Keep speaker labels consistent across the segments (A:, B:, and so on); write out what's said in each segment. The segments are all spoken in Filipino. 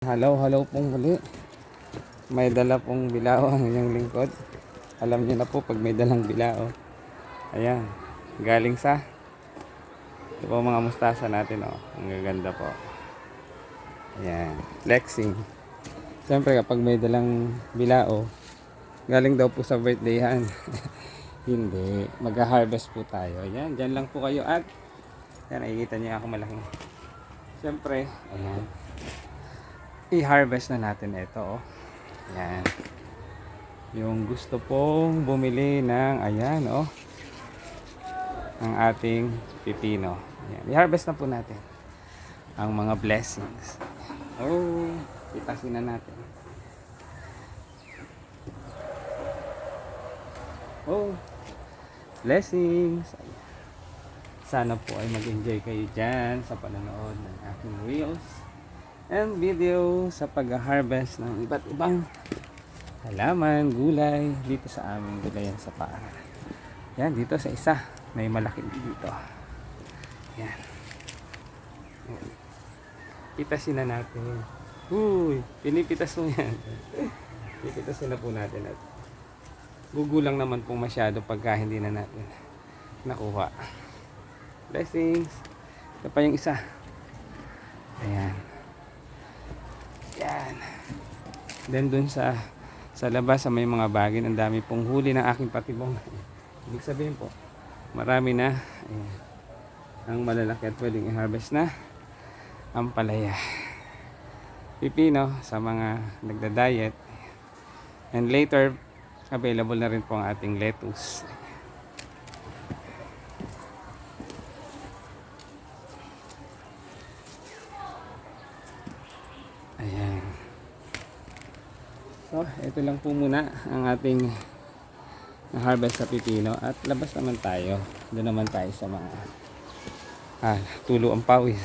A: Hello, hello pong muli. May dala pong bilao ang inyong lingkod. Alam niyo na po pag may dalang bilao. Ayan, galing sa ito po mga mustasa natin, oh. Ang gaganda po. Ayan, flexing. Siyempre kapag may dalang bilao, galing daw po sa birthdayhan. Hindi, mag-harvest po tayo. Ayan, dyan lang po kayo at ayan, nakikita niyo ako malaking. Siyempre, ayan, i-harvest na natin ito, oh. Ayan. Yung gusto pong bumili ng ayan, oh, ang ating pipino. Ayan. I-harvest na po natin ang mga blessings. Oh, itasin na natin. Oh, blessings. Ayan. Sana po ay mag-enjoy kayo dyan sa panonood ng aking reels and video sa pag-harvest ng iba't ibang halaman, gulay dito sa aming gulayan sa paa. Yan, dito sa isa may malaki dito. Yan, pitasin na natin. Uy, pinipitas mo yan. Pipitasin na po natin at gugulang naman pong masyado pagka hindi na natin nakuha. Blessings. Ito pa yung isa. Ayan. Yan. Then dun sa labas sa may mga bagin, ang dami pong huli ng aking patibong. Ibig sabihin po, marami na, ayan, ang malalaki at pwedeng i-harvest na ang palaya. Pipino sa mga nagda-diet. And later, available na rin po ang ating lettuce. Ayan. So, ito lang po muna ang ating harvest sa pipino at labas naman tayo. Doon naman tayo sa mga tulo ang pawis.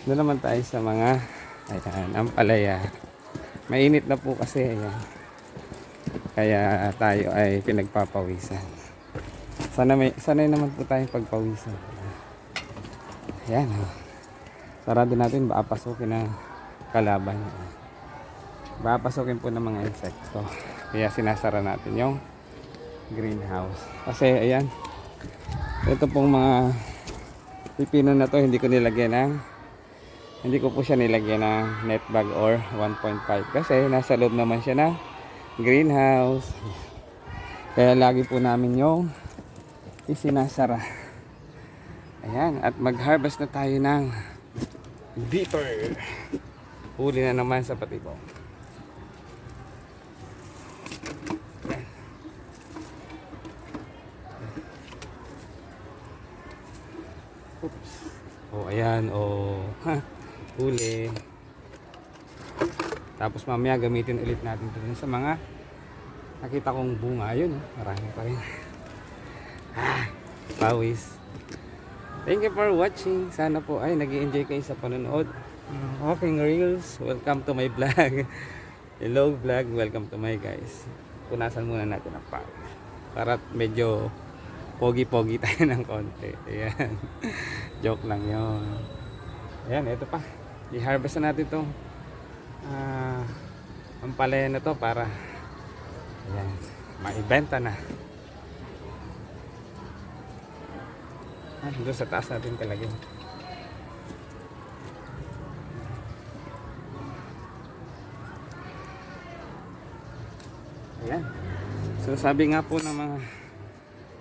A: Doon naman tayo sa mga ayan, ampalaya. Mainit na po kasi, ayan. Kaya tayo ay pinagpapawisan. Sanay naman po tayong pagpawisan. Ayan, oh. Sarado natin, baka pasukin ng kalaban. Baka pasukin po ng mga insekto. Kaya sinasara natin yung greenhouse. Kasi ayan, ito pong mga pipino na to, hindi ko po siya nilagyan ng net bag or 1.5 kasi nasa loob naman siya ng greenhouse. Kaya lagi po namin yung isinasara. Ayan, at mag-harvest na tayo ng bitter. Huli na naman sa patibong. Oops. Oh, ayan, oh. Huli. Tapos mamaya gamitin ulit natin ito sa mga nakita kong bunga. Ayun, oh. Marami pa rin. Pawis. Thank you for watching. Sana po ay nag-i-enjoy kayo sa panonood. Walking Reels. Welcome to my vlog. Hello vlog. Welcome to my guys. Punasan muna natin ang pawis. Para medyo pogi-pogi tayo ng konti. Ayan. Joke lang yun. Ayan, ito pa. I-harvest na natin itong ang palaya na to para ayan, maibenta na. Doon sa taas natin kalagin. Ayan. So sabi nga po ng mga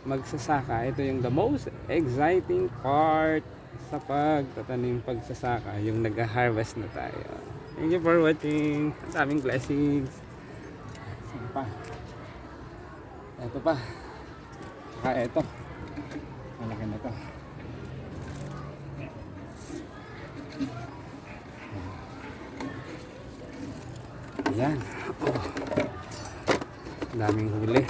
A: magsasaka, ito yung the most exciting part sa pagtatanim pagsasaka, yung nag-harvest na tayo. Thank you for watching. Ang daming blessings. Saan pa? Ito pa. Saka ito. Malaki na to. Ayan. Oh. Daming huli.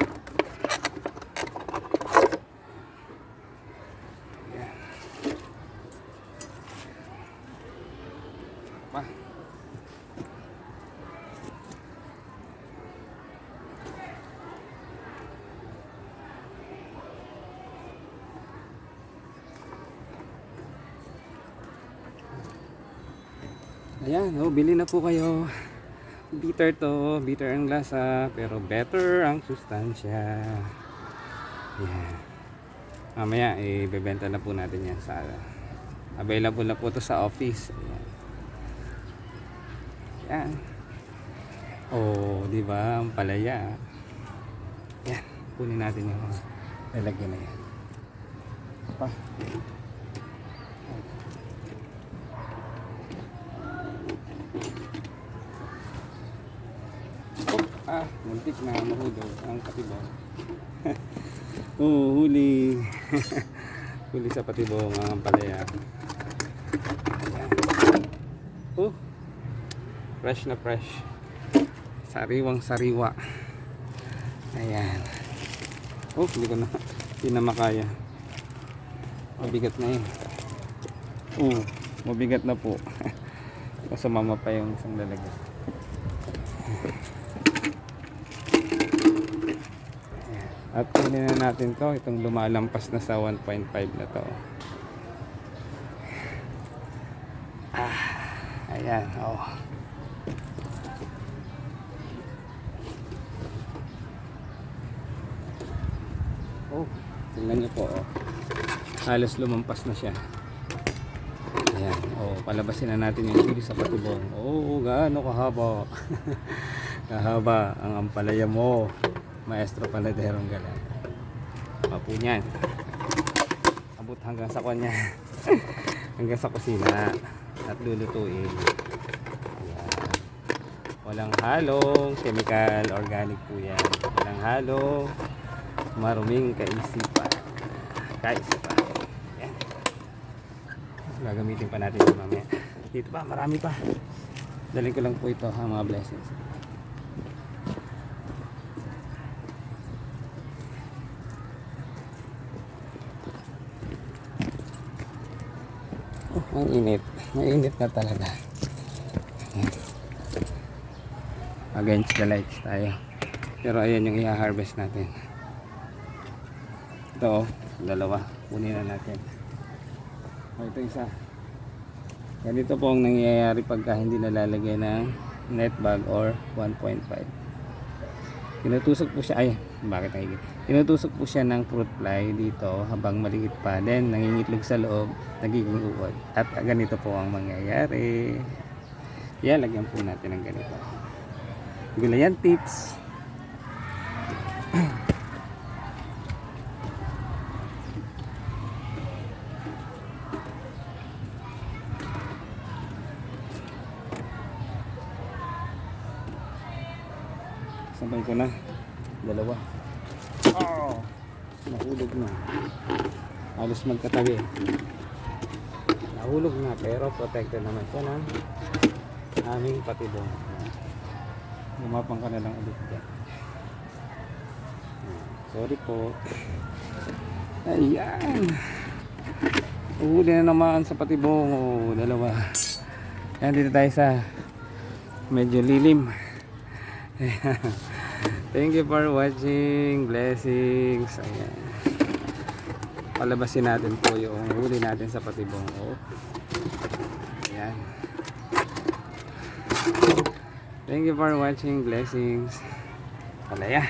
A: Ayan. Pa. Ayan, oh, bili na po kayo. Bitter to, bitter ang lasa, pero better ang sustansya. Ayan. Mamaya, ibebenta na po natin yan sa available na po to sa office. Ayan. Ayan. Oh, di ba? Ang palaya. Ayan, kunin natin yung lalagyan na yan. Pa. Muntik na mahulog ang patibong. Huli. Huli sa patibong ang palaya. Ayan. Fresh na fresh. Sariwang sariwa. Ayan. Hindi na makaya. Mabigat na yun. Mabigat na po. Sumama pa yung isang lalagyan. At kunin na natin to, itong lumalampas na sa 1.5 na to. Ayan, tingnan nyo po, halos lumampas na siya. Ayan, palabasin na natin yung huli sa patibong. Gaano kahaba. Kahaba ang ampalaya mo, Maestro Panaderong Gala. Papo niyan. Abot hanggang sa kanya. Hanggang sa kusina. At lulutuin. Ayan. Walang halong chemical, organic po yan. Walang halong maruming kaisipan. Ayan. Gagamitin pa natin yung mamaya. Dito pa, marami pa. Daling ko lang po ito, mga blessings. Ang init. Mainit na talaga. Against the lights tayo. Pero ayan yung i-harvest natin. Ito, dalawa. Kunin na natin. Ito isa. Ganito po ang nangyayari pagka hindi nalalagay ng net bag or 1.5. Tinutusok po siya, tinutusok po siya ng fruit fly dito habang maliit pa. Then nangingitlog sa loob, nagiging uod. At ganito po ang mangyayari. Yan, lagyan po natin ng ganito. Gulayan tips. Sabay ko na. Dalawa. Nahulog na. Halos magkatabi. Nahulog na pero protected naman siya ng aming patibong. Gumapang ka na lang ulit dyan. Sorry po. Ayan. Uhuli na naman sa patibong. Dalawa. Ayan, dito tayo sa medyo lilim. Thank you for watching. Blessings. Ayan. Palabasin natin po yung huli natin sa patibong. Ayan. Thank you for watching. Blessings. Palaya.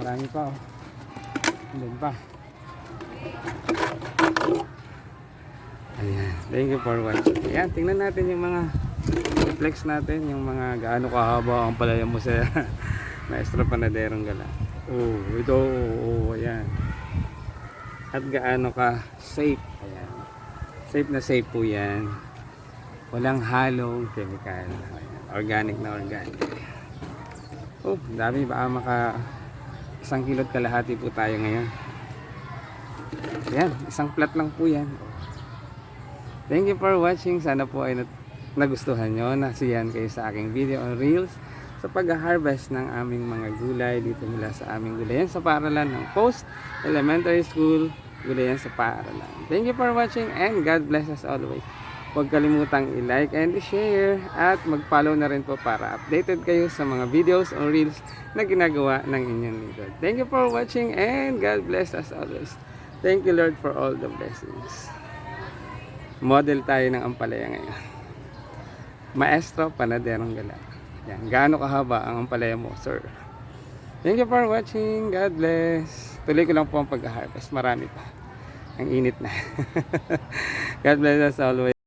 A: Marami pa. Doon pa. Ayan. Thank you for watching. Ayan. Tingnan natin yung mga flex natin, yung mga gaano kahaba ang palaya mo sa Maestro Panaderong Gala. Ito, ayan. At gaano ka safe. Ayan. Safe na safe po yan. Walang halong chemical. Ayan. Organic na organic. Dami, baka maka 1 kilot kalahati po tayo ngayon. Ayan, isang plat lang po yan. Thank you for watching. Sana po ay nagustuhan nyo, nasiyahan kayo sa aking video on reels sa pag-harvest ng aming mga gulay dito mula sa aming gulayan sa paaralan ng Post Elementary School, Gulayan sa Paaralan. Thank you for watching and God bless us always. Huwag kalimutang i-like and i-share at mag-follow na rin po para updated kayo sa mga videos or reels na ginagawa ng inyong lingkod. Thank you for watching and God bless us always. Thank you Lord for all the blessings. Model tayo ng ampalaya ngayon. Maestro Panaderong Gala. Yan. Gaano kahaba ang ampalaya mo, sir? Thank you for watching. God bless. Tuloy ko lang po ang pag-harvest. Marami pa. Ang init na. God bless us always.